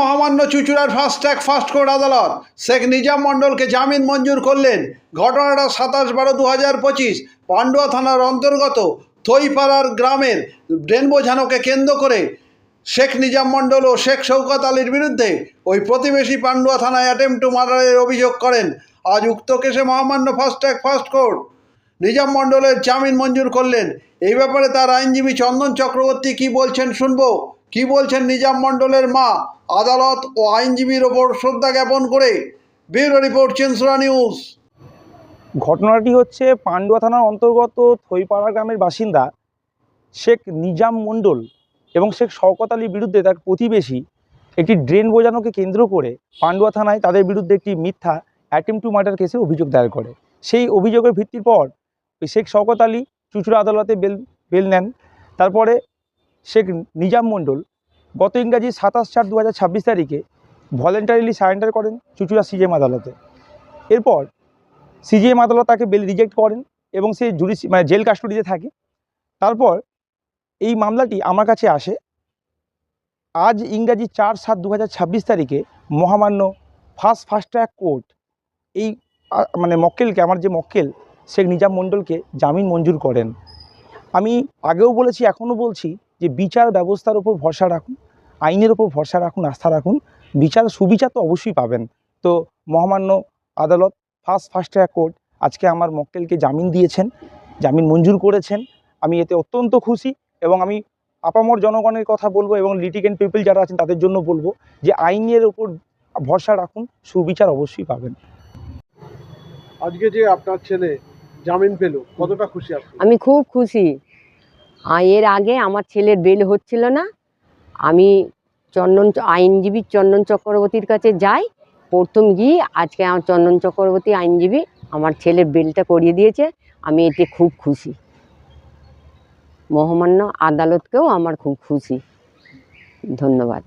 মহামান্য চুঁচুড়ার fast track fast court আদালত শেখ নিজাম মণ্ডলকে জামিন মঞ্জুর করলেন। ঘটনাটা 27/12/2025 পান্ডুয়া থানার অন্তর্গত থইপাড়ার গ্রামের ড্রেন বোঝানোকে কেন্দ্র করে শেখ নিজাম মণ্ডল ও শেখ শওকত আলীর বিরুদ্ধে ওই প্রতিবেশী পান্ডুয়া থানায় অ্যাটেম্প্ট টু মার্ডারের অভিযোগ করেন। আজ উক্ত কেসে মহামান্য fast track fast court Nizam মণ্ডলের জামিন মঞ্জুর করলেন। এই ব্যাপারে তার আইনজীবী চন্দন চক্রবর্তী কি বলছেন শুনবো। কি বলছেন নিজাম মণ্ডলের মা, আদালত ও আইনজীবীর ওপর শ্রদ্ধা জ্ঞাপন করে। Bureau report, Chinsurah news. ঘটনাটি হচ্ছে পান্ডুয়া থানার অন্তর্গত থইপাড়া গ্রামের বাসিন্দা শেখ নিজাম মণ্ডল এবং শেখ শওকত আলীর বিরুদ্ধে তার প্রতিবেশী একটি ড্রেন বোঝানোকে কেন্দ্র করে পান্ডুয়া থানায় তাদের বিরুদ্ধে একটি মিথ্যা অ্যাটেম্প্ট টু মার্ডার কেসে অভিযোগ দায়ের করে। সেই অভিযোগের ভিত্তির পর শেখ শওকত আলী চুঁচুড়া আদালতে বেল নেন। তারপরে শেখ নিজাম মণ্ডল গত ইংরাজি 27/4/2026 তারিখে ভলেন্টারিলি সারেন্ডার করেন চুঁচুড়া সিজিএম আদালতে। এরপর সিজিএম আদালত তাকে বেল রিজেক্ট করেন এবং সে জেল কাস্টডিতে থাকে। তারপর এই মামলাটি আমার কাছে আসে আজ ইংরাজি 4/7/2026 তারিখে মহামান্য ফাস্ট ট্র্যাক কোর্ট এই মক্কেলকে, আমার যে মক্কেল শেখ নিজাম মণ্ডলকে জামিন মঞ্জুর করেন। আমি আগেও বলেছি, এখনও বলছি যে বিচার ব্যবস্থার ওপর ভরসা রাখুন, আইনের ওপর ভরসা রাখুন, আস্থা রাখুন। সুবিচার তো অবশ্যই পাবেন। তো মহামান্য আদালত ফাস্ট ট্র্যাক কোর্ট আজকে আমার মক্কেলকে জামিন দিয়েছেন, জামিন মঞ্জুর করেছেন। আমি এতে অত্যন্ত খুশি এবং আমি আপামর জনগণের কথা বলবো এবং লিটিগেন্ট পিপল যারা আছেন তাদের জন্য বলবো যে আইনের ওপর ভরসা রাখুন, সুবিচার অবশ্যই পাবেন। আজকে যে আপনার ছেলে জামিন পেল, কতটা খুশি আপনি? আমি খুব খুশি। এর আগে আমার ছেলের বেল হচ্ছিল না। আমি আইনজীবী চন্দন চক্রবর্তীর কাছে যাই। প্রথম গিয়ে আজকে আমার চন্দন চক্রবর্তী আইনজীবী আমার ছেলের বেলটা করিয়ে দিয়েছে। আমি এতে খুব খুশি। মহামান্য আদালতকেও আমার খুব খুশি। ধন্যবাদ।